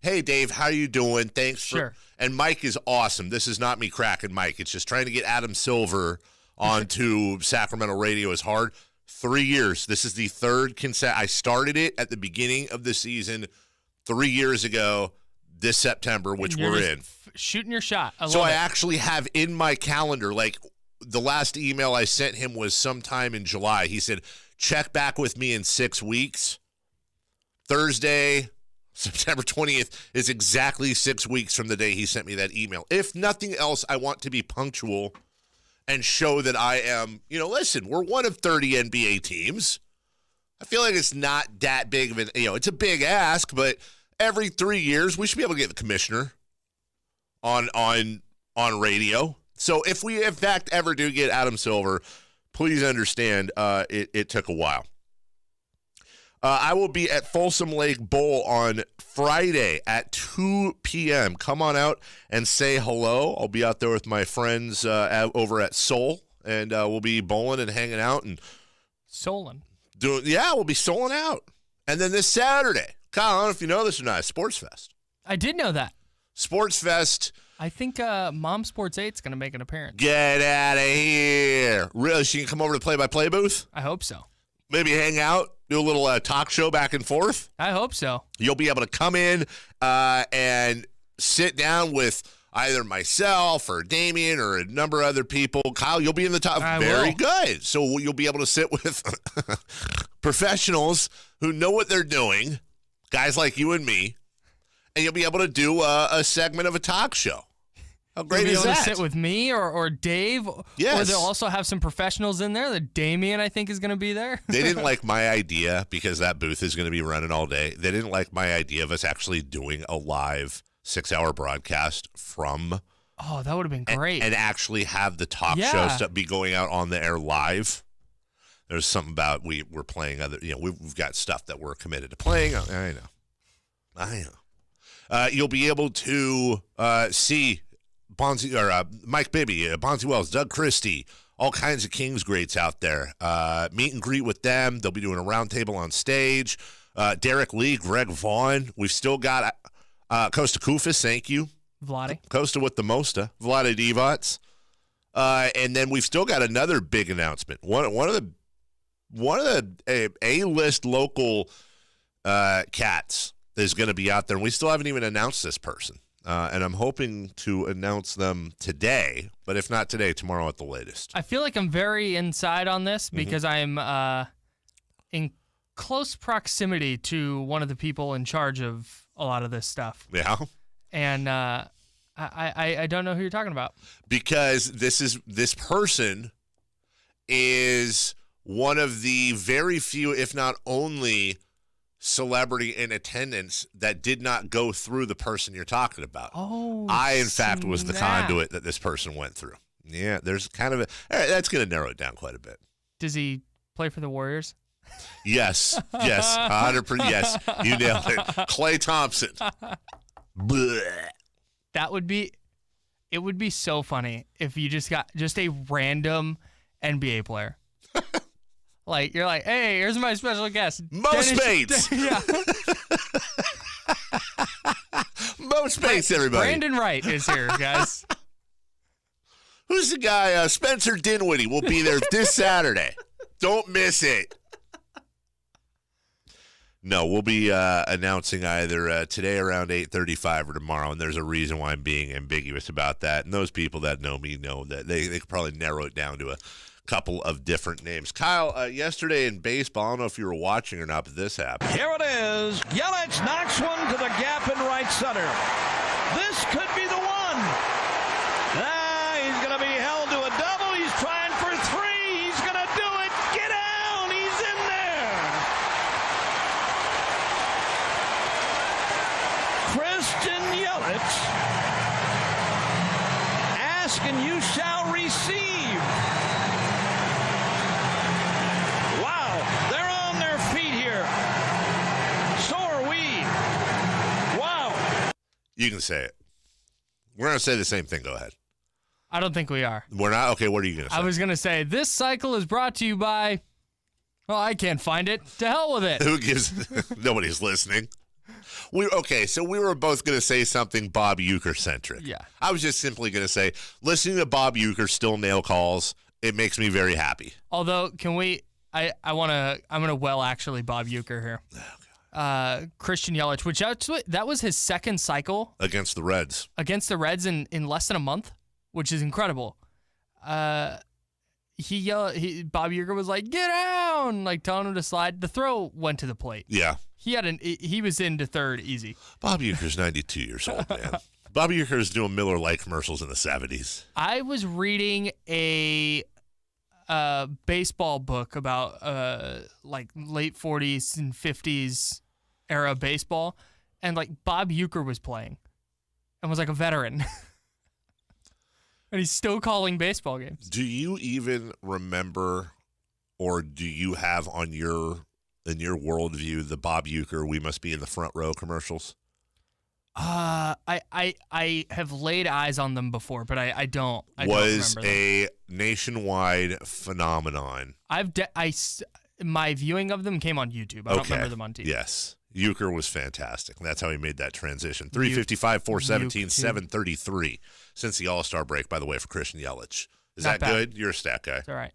hey, Dave, how you doing? Thanks for, and Mike is awesome. This is not me cracking Mike. It's just trying to get Adam Silver onto Sacramento radio is hard. 3 years. This is the third I started it at the beginning of the season 3 years ago this September, which we're in. Shooting your shot. I actually have in my calendar, the last email I sent him was sometime in July. He said, check back with me in 6 weeks. Thursday, September 20th is exactly 6 weeks from the day he sent me that email. If nothing else, I want to be punctual and show that I am, listen, we're one of 30 NBA teams. I feel like it's not that big of it's a big ask, but every 3 years we should be able to get the commissioner on radio. So if we, in fact, ever do get Adam Silver, please understand it took a while. I will be at Folsom Lake Bowl on Friday at 2 p.m. Come on out and say hello. I'll be out there with my friends over at Soul, and we'll be bowling and hanging out and souling. We'll be souling out. And then this Saturday, Kyle, I don't know if you know this or not, Sports Fest. I did know that. Sports Fest. I think Mom Sports 8 is going to make an appearance. Get out of here. Really? She can come over to the play-by-play booth? I hope so. maybe hang out, do a little talk show back and forth. I hope so. You'll be able to come in and sit down with either myself or Damien or a number of other people. Kyle, you'll be in the top. Very good. So you'll be able to sit with professionals who know what they're doing, guys like you and me, and you'll be able to do a segment of a talk show. How great is that? You'll be able to sit with me or Dave. Yes. Or they'll also have some professionals in there. That Damien, I think, is going to be there. They didn't like my idea because that booth is going to be running all day. They didn't like my idea of us actually doing a live 6-hour broadcast from. Oh, that would have been great. And actually have the talk show stuff be going out on the air live. There's something about we're playing other, we've got stuff that we're committed to playing. I know. You'll be able to see Bonzi or Mike Bibby, Bonzi Wells, Doug Christie, all kinds of Kings greats out there. Meet and greet with them. They'll be doing a roundtable on stage. Derek Lee, Greg Vaughn. We've still got Costa Kufis, thank you. Vlade. Costa with the Mosta. Vlade Divac. And then we've still got another big announcement. One of the A-list local cats is going to be out there. And we still haven't even announced this person. And I'm hoping to announce them today, but if not today, tomorrow at the latest. I feel like I'm very inside on this because I'm in close proximity to one of the people in charge of a lot of this stuff. Yeah. And I don't know who you're talking about. Because this person is one of the very few, if not only, celebrity in attendance that did not go through the person you're talking about. Oh, I, in fact, was the conduit that this person went through. Yeah, there's kind of that's going to narrow it down quite a bit. Does he play for the Warriors? Yes, 100%. Yes, you nailed it. Klay Thompson. That would be, it would be so funny if you just got just a random NBA player. Like, you're like, hey, here's my special guest. Mo Spades. Yeah. Mo Spades, everybody. Brandon Wright is here, guys. Who's the guy? Spencer Dinwiddie will be there this Saturday. Don't miss it. No, we'll be announcing either today around 8:35 or tomorrow, and there's a reason why I'm being ambiguous about that. And those people that know me know that they could probably narrow it down to a couple of different names. Kyle, yesterday in baseball, I don't know if you were watching or not, but this happened. Here it is. Yelich knocks one to the gap in right center. This could be the one. He's going to be held to a double. He's trying for three. He's going to do it. Get down. He's in there. Christian Yelich. Ask and you shall receive. You can say it. We're going to say the same thing. Go ahead. I don't think we are. We're not? Okay, what are you going to say? I was going to say, this cycle is brought to you by, well, I can't find it. To hell with it. Who gives? Nobody's listening. So we were both going to say something Bob Uecker-centric. Yeah. I was just simply going to say, listening to Bob Uecker still nail calls, it makes me very happy. Although, I'm going to actually Bob Uecker here. Christian Yelich, which that was his second cycle against the Reds. In less than a month, which is incredible. Bob Uecker was like, "Get down!" like telling him to slide. The throw went to the plate. Yeah, he was into third easy. Bob Uecker's 92 years old, man. Bob Uecker is doing Miller Lite commercials in the 70s. I was reading a baseball book about like late 40s and 50s era baseball, and like Bob Uecker was playing and was like a veteran. And he's still calling baseball games. Do you even remember, or do you have in your worldview the Bob Uecker "We Must Be in the Front Row" commercials? I have laid eyes on them before, but I don't. Was don't remember a nationwide phenomenon. My viewing of them came on YouTube. I don't remember them on TV. Yes. Uecker was fantastic. That's how he made that transition. 355, 417, 733 since the All-Star break, by the way, for Christian Yelich. Is that good? You're a stat guy. It's all right.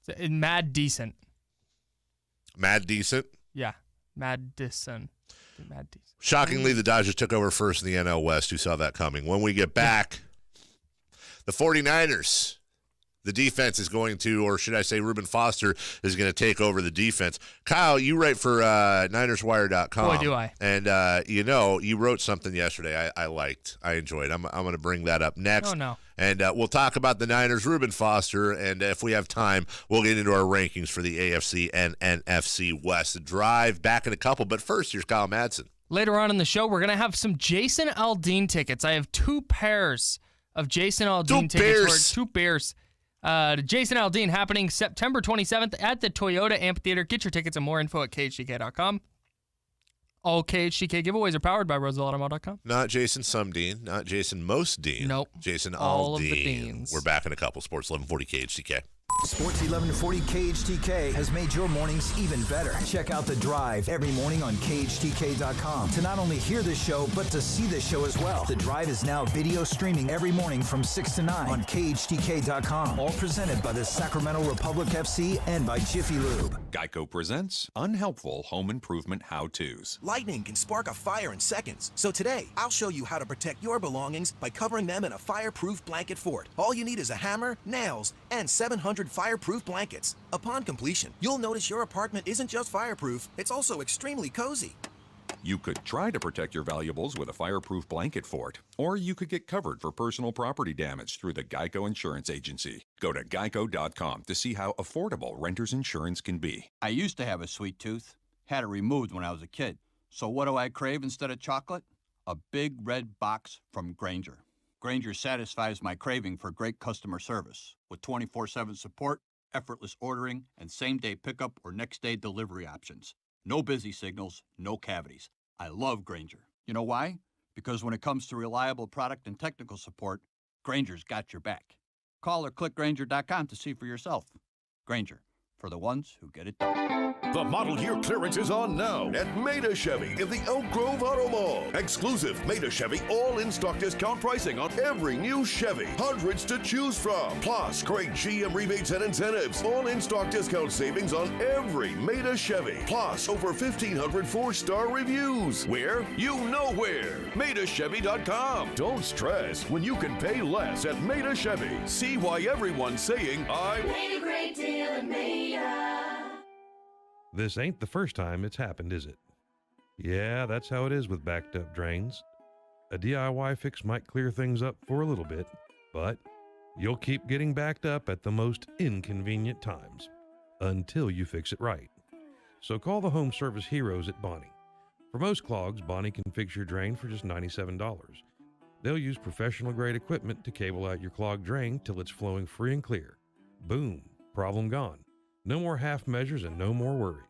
It's mad decent. Mad decent. Yeah, Madson. Shockingly, the Dodgers took over first in the NL West. Who saw that coming? When we get back, the 49ers. The defense is going to, or should I say Reuben Foster is going to take over the defense. Kyle, you write for NinersWire.com. Boy, do I. And, you wrote something yesterday I liked. I enjoyed. I'm going to bring that up next. Oh, no. And we'll talk about the Niners, Reuben Foster, and if we have time, we'll get into our rankings for the AFC and NFC West. The drive back in a couple, but first, here's Kyle Madson. Later on in the show, we're going to have some Jason Aldean tickets. I have 2 pairs of Jason Aldean tickets. 2 pairs. Jason Aldean happening September 27th at the Toyota Amphitheater. Get your tickets and more info at KHTK.com. All KHTK giveaways are powered by RosevalleAutomo.com. Not Jason Some Dean, not Jason Most Dean. Nope. Jason All of Aldean. the Deans. We're back in a couple. Sports 1140 KHTK. Sports 1140 KHTK has made your mornings even better. Check out The Drive every morning on KHTK.com to not only hear the show, but to see the show as well. The Drive is now video streaming every morning from 6 to 9 on KHTK.com. All presented by the Sacramento Republic FC and by Jiffy Lube. Geico presents Unhelpful Home Improvement How-Tos. Lightning can spark a fire in seconds. So today, I'll show you how to protect your belongings by covering them in a fireproof blanket fort. All you need is a hammer, nails, and 700 fireproof blankets. Upon completion, you'll notice your apartment isn't just fireproof, it's also extremely cozy. You could try to protect your valuables with a fireproof blanket fort, or you could get covered for personal property damage through the Geico Insurance Agency. Go to geico.com to see how affordable renter's insurance can be. I used to have a sweet tooth, had it removed when I was a kid. So what do I crave instead of chocolate? A big red box from Grainger. Grainger satisfies my craving for great customer service with 24/7 support, effortless ordering, and same-day pickup or next-day delivery options. No busy signals, no cavities. I love Grainger. You know why? Because when it comes to reliable product and technical support, Grainger's got your back. Call or click Grainger.com to see for yourself. Grainger, for the ones who get it done. The model year clearance is on now at Maida Chevy in the Elk Grove Auto Mall. Exclusive Maida Chevy all-in-stock discount pricing on every new Chevy. Hundreds to choose from. Plus, great GM rebates and incentives. All-in-stock discount savings on every Maida Chevy. Plus, over 1,500 4-star reviews. Where? You know where. MaidaChevy.com. Don't stress when you can pay less at Maida Chevy. See why everyone's saying, I Made a great deal at Maida. This ain't the first time it's happened, is it? Yeah, that's how it is with backed up drains. A DIY fix might clear things up for a little bit, but you'll keep getting backed up at the most inconvenient times until you fix it right. So call the home service heroes at Bonnie. For most clogs, Bonnie can fix your drain for just $97. They'll use professional grade equipment to cable out your clogged drain till it's flowing free and clear. Boom, problem gone. No more half measures and no more worries.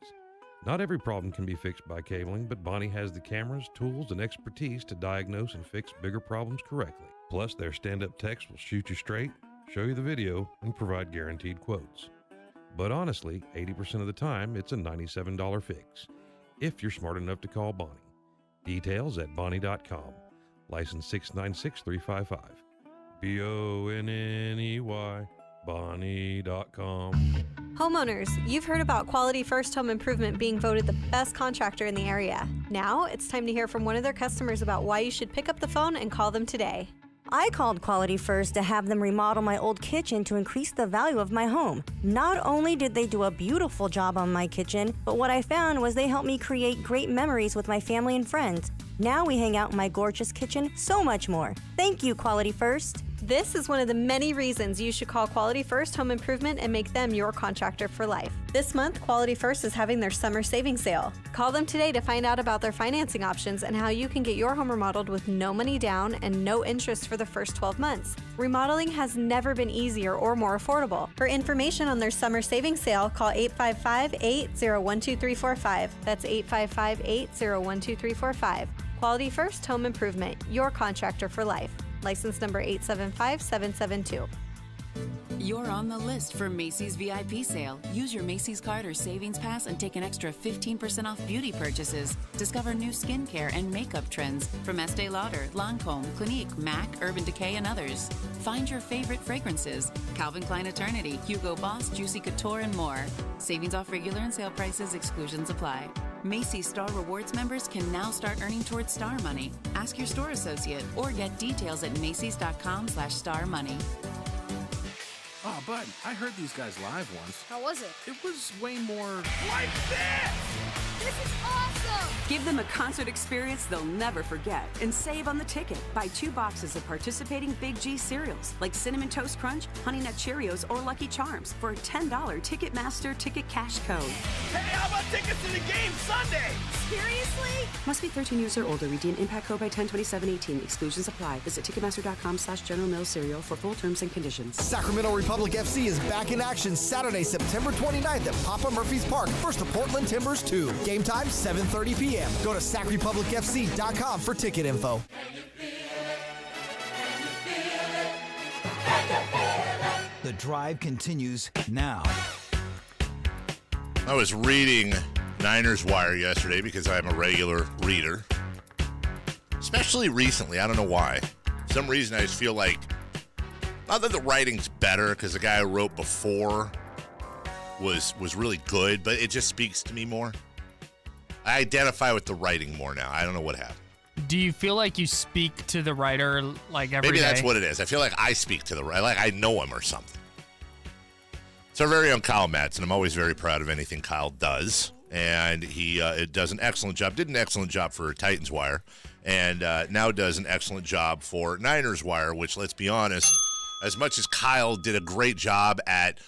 Not every problem can be fixed by cabling, but Bonnie has the cameras, tools, and expertise to diagnose and fix bigger problems correctly. Plus, their stand-up techs will shoot you straight, show you the video, and provide guaranteed quotes. But honestly, 80% of the time, it's a $97 fix, if you're smart enough to call Bonnie. Details at Bonnie.com. License 696355. BONNEY. Bonnie.com. Homeowners, you've heard about Quality First Home Improvement being voted the best contractor in the area. Now it's time to hear from one of their customers about why you should pick up the phone and call them today. I called Quality First to have them remodel my old kitchen to increase the value of my home. Not only did they do a beautiful job on my kitchen, but what I found was they helped me create great memories with my family and friends. Now we hang out in my gorgeous kitchen so much more. Thank you, Quality First. This is one of the many reasons you should call Quality First Home Improvement and make them your contractor for life. This month, Quality First is having their summer savings sale. Call them today to find out about their financing options and how you can get your home remodeled with no money down and no interest for the first 12 months. Remodeling has never been easier or more affordable. For information on their summer savings sale, call 855-8012345. That's 855-8012345. Quality First Home Improvement, your contractor for life. License number 875772. You're on the list for Macy's VIP sale. Use your Macy's card or savings pass and take an extra 15% off beauty purchases. Discover new skincare and makeup trends from Estee Lauder, Lancome, Clinique, MAC, Urban Decay, and others. Find your favorite fragrances: Calvin Klein Eternity, Hugo Boss, Juicy Couture, and more. Savings off regular and sale prices. Exclusions apply. Macy's Star Rewards members can now start earning towards Star Money. Ask your store associate or get details at Macys.com/Star Money. Oh, Bud, I heard these guys live once. How was it? It was way more like this! This is awesome! Give them a concert experience they'll never forget and save on the ticket. Buy 2 boxes of participating Big G cereals like Cinnamon Toast Crunch, Honey Nut Cheerios, or Lucky Charms for a $10 Ticketmaster ticket cash code. Hey, how about tickets to the game Sunday? Seriously? Must be 13 years or older. Redeem impact code by 10/27/18. Exclusions apply. Visit Ticketmaster.com/General Mills Cereal for full terms and conditions. Sacramento Republic FC is back in action Saturday, September 29th at Papa Murphy's Park versus the Portland Timbers 2. Game time, 7:30 p.m. Go to SacRepublicFC.com for ticket info. The drive continues now. I was reading Niners Wire yesterday because I'm a regular reader. Especially recently. I don't know why. For some reason I just feel like, not that the writing's better because the guy who wrote before was really good, but it just speaks to me more. I identify with the writing more now. I don't know what happened. Do you feel like you speak to the writer like every Maybe day? that's what it is. I feel like I speak to the writer, like I know him or something. It's our very own Kyle Madson. I'm always very proud of anything Kyle does, and he does an excellent job. Did an excellent job for Titans Wire, and now does an excellent job for Niners Wire, which, let's be honest, as much as Kyle did a great job at,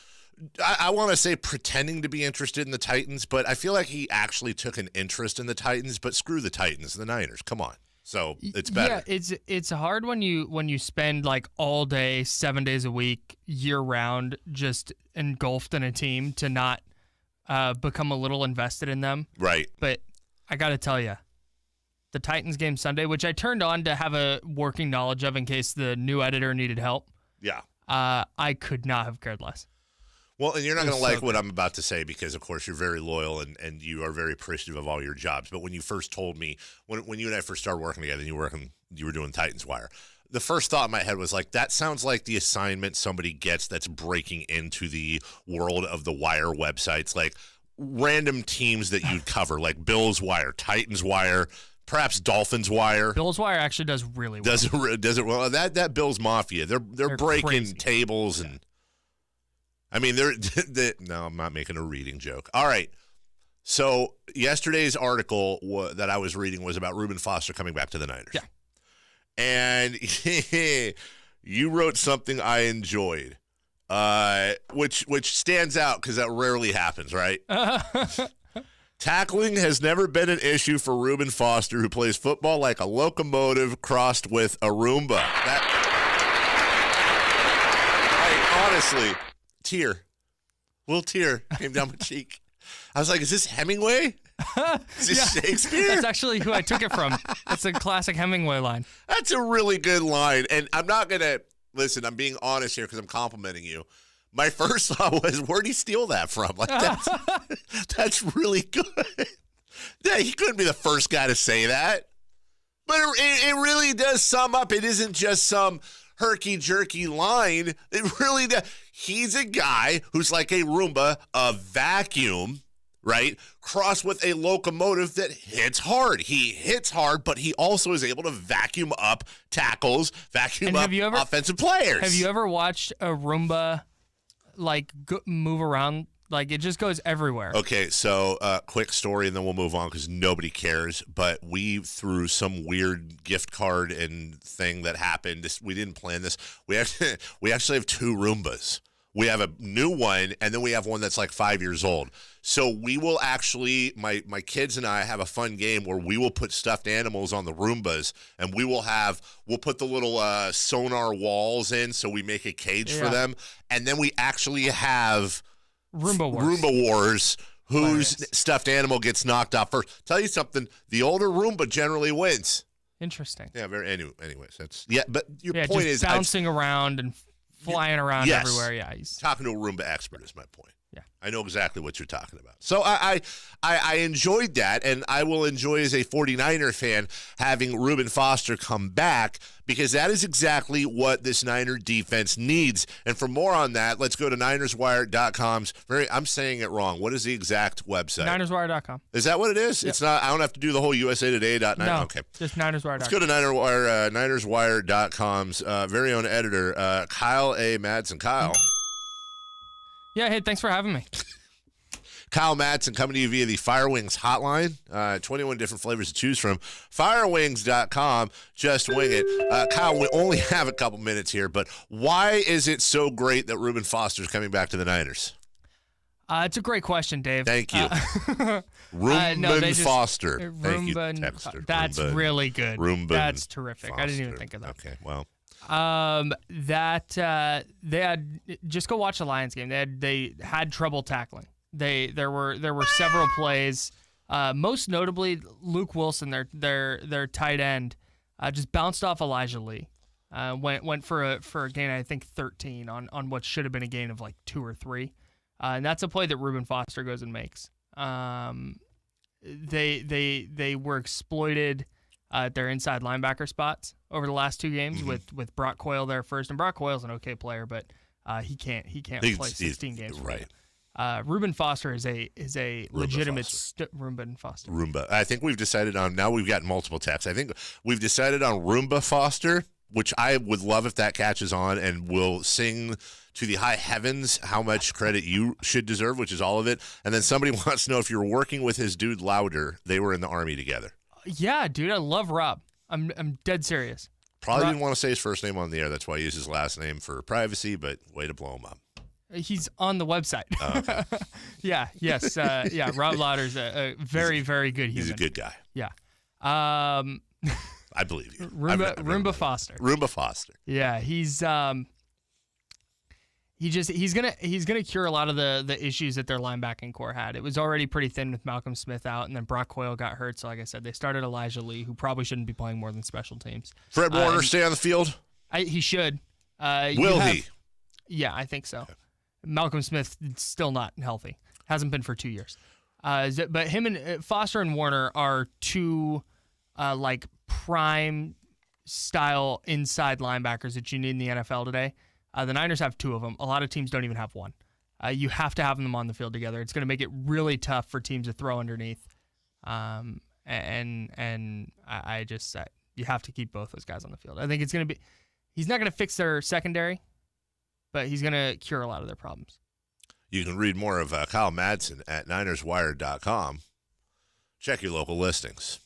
I want to say pretending to be interested in the Titans, but I feel like he actually took an interest in the Titans, but screw the Titans, the Niners. Come on. So it's better. Yeah, it's hard when you spend like all day, 7 days a week, year round, just engulfed in a team to not become a little invested in them. Right. But I got to tell you, the Titans game Sunday, which I turned on to have a working knowledge of in case the new editor needed help. Yeah. I could not have cared less. Well, and you're not going to like what I'm about to say because, of course, you're very loyal and you are very appreciative of all your jobs. But when you first told me, when you and I first started working together and you were doing Titans Wire, the first thought in my head was like, that sounds like the assignment somebody gets that's breaking into the world of the Wire websites, like random teams that you'd cover, like Bills Wire, Titans Wire, perhaps Dolphins Wire. Bills Wire actually does really well. Does it well? That Bills Mafia, they're breaking crazy. tables and. I mean, no, I'm not making a reading joke. All right. So yesterday's article that I was reading was about Reuben Foster coming back to the Niners. Yeah. And you wrote something I enjoyed, which stands out because that rarely happens, right? Tackling has never been an issue for Reuben Foster, who plays football like a locomotive crossed with a Roomba. Honestly, little tear came down my cheek. I was like, is this Hemingway? Is this Shakespeare? That's actually who I took it from. That's a classic Hemingway line. That's a really good line. And I'm not going to, listen, I'm being honest here because I'm complimenting you. My first thought was, where'd he steal that from? Like, that's really good. Yeah, he couldn't be the first guy to say that. But it really does sum up. It isn't just some herky-jerky line. It really does. He's a guy who's like a Roomba, a vacuum, right? Crossed with a locomotive that hits hard. He hits hard, but he also is able to vacuum up tackles, vacuum up offensive players. Have you ever watched a Roomba move around? Like, it just goes everywhere. Okay, so quick story, and then we'll move on because nobody cares. But we, through some weird gift card and thing that happened, we didn't plan this. We actually have 2 Roombas. We have a new one, and then we have one that's like 5 years old. So we will actually, my kids and I have a fun game where we will put stuffed animals on the Roombas, and we'll put the little sonar walls in, so we make a cage for them, and then we actually have Roomba Wars, whose stuffed animal gets knocked off first. Tell you something, the older Roomba generally wins. Interesting. Yeah, anyways, that's but your point is bouncing around and flying around everywhere. Yeah, he's talking to a Roomba expert is my point. Yeah. I know exactly what you're talking about. So I enjoyed that, and I will enjoy as a 49er fan having Reuben Foster come back because that is exactly what this Niner defense needs. And for more on that, let's go to NinersWire.com's. I'm saying it wrong. What is the exact website? NinersWire.com. Is that what it is? Yep. It's not. I don't have to do the whole USAtoday.net. No, okay. just NinersWire.com. Let's go to NinersWire.com's very own editor, Kyle A. Madson. Kyle. Yeah, hey, thanks for having me. Kyle Madson coming to you via the Firewings hotline. 21 different flavors to choose from. Firewings.com. Just wing it. Kyle, we only have a couple minutes here, but why is it so great that Reuben Foster is coming back to the Niners? It's a great question, Dave. Thank you. Reuben Foster. Thank you, Reuben, Texter. that's Reuben. really good. Reuben That's terrific. Foster. I didn't even think of that. Okay, well. They had just go watch the Lions game. They had trouble tackling. There were several plays. Most notably, Luke Wilson, their tight end, just bounced off Elijah Lee. Went for a gain, I think 13 on what should have been a gain of like 2 or 3. And that's a play that Reuben Foster goes and makes. They were exploited at their inside linebacker spots over the last 2 games with Brock Coyle there first. And Brock Coyle's an okay player, but he can't play 16 games. Right. Reuben Foster is a legitimate Reuben Foster. Roomba. I think we've decided on, now we've got multiple texts. I think we've decided on Roomba Foster, which I would love if that catches on and will sing to the high heavens how much credit you should deserve, which is all of it. And then somebody wants to know if you're working with his dude Louder. They were in the Army together. Yeah, dude, I love Rob. I'm dead serious. Probably didn't want to say his first name on the air. That's why I use his last name for privacy, but way to blow him up. He's on the website. Oh, okay. Yeah. Rob Lauder's a very, very good human. He's a good guy. Yeah. I believe you. Roomba Foster. Roomba Foster. Yeah, he's gonna cure a lot of the issues that their linebacking core had. It was already pretty thin with Malcolm Smith out, and then Brock Coyle got hurt. So like I said, they started Elijah Lee, who probably shouldn't be playing more than special teams. Fred Warner stay on the field? He should. Will he? Yeah, I think so. Okay. Malcolm Smith still not healthy. Hasn't been for 2 years. But him and Foster and Warner are 2 like prime style inside linebackers that you need in the NFL today. The Niners have 2 of them. A lot of teams don't even have 1. You have to have them on the field together. It's going to make it really tough for teams to throw underneath. And I just you have to keep both those guys on the field. I think it's going to be. He's not going to fix their secondary, but he's going to cure a lot of their problems. You can read more of Kyle Madson at NinersWire.com. Check your local listings.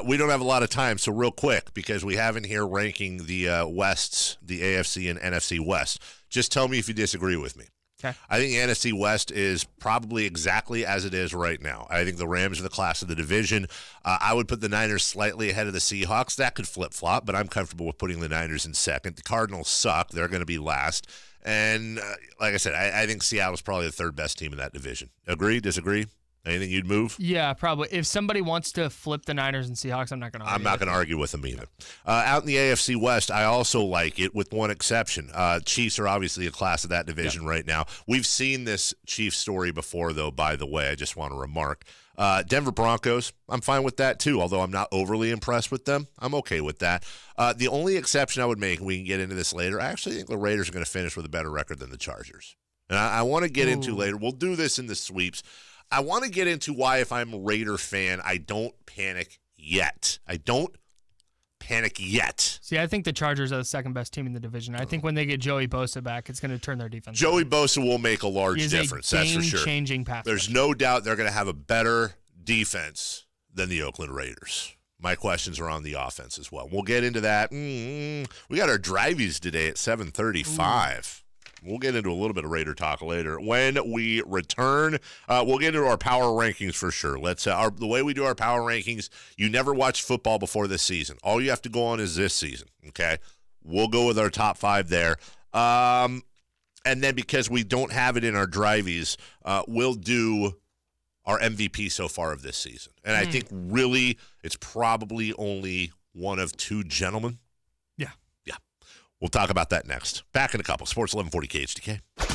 We don't have a lot of time, so real quick, because we have in here ranking the Wests, the AFC and NFC West. Just tell me if you disagree with me. Okay. I think the NFC West is probably exactly as it is right now. I think the Rams are the class of the division. I would put the Niners slightly ahead of the Seahawks. That could flip-flop, but I'm comfortable with putting the Niners in second. The Cardinals suck. They're going to be last. And like I said, I think Seattle's probably the 3rd best team in that division. Agree? Disagree? Anything you'd move? Yeah, probably. If somebody wants to flip the Niners and Seahawks, I'm not going to argue. I'm not going to argue with them either. Out in the AFC West, I also like it with one exception. Chiefs are obviously a class of that division right now. We've seen this Chiefs story before, though, by the way. I just want to remark. Denver Broncos, I'm fine with that, too, although I'm not overly impressed with them. I'm okay with that. The only exception I would make, and we can get into this later, I actually think the Raiders are going to finish with a better record than the Chargers. And I want to get into later. We'll do this in the sweeps. I want to get into why, if I'm a Raider fan, I don't panic yet. See, I think the Chargers are the 2nd best team in the division. I think when they get Joey Bosa back, it's going to turn their defense. Joey Bosa will make a large difference, that's for sure. Game-changing pass. There's no doubt they're going to have a better defense than the Oakland Raiders. My questions are on the offense as well. We'll get into that. We got our driveys today at 7:35. We'll get into a little bit of Raider talk later. When we return, we'll get into our power rankings for sure. The way we do our power rankings, you never watched football before this season. All you have to go on is this season, okay? We'll go with our top 5 there. And then because we don't have it in our driveys, we'll do our MVP so far of this season. And I think really it's probably only one of 2 gentlemen. Yeah. We'll talk about that next. Back in a couple. Sports 1140 KHTK.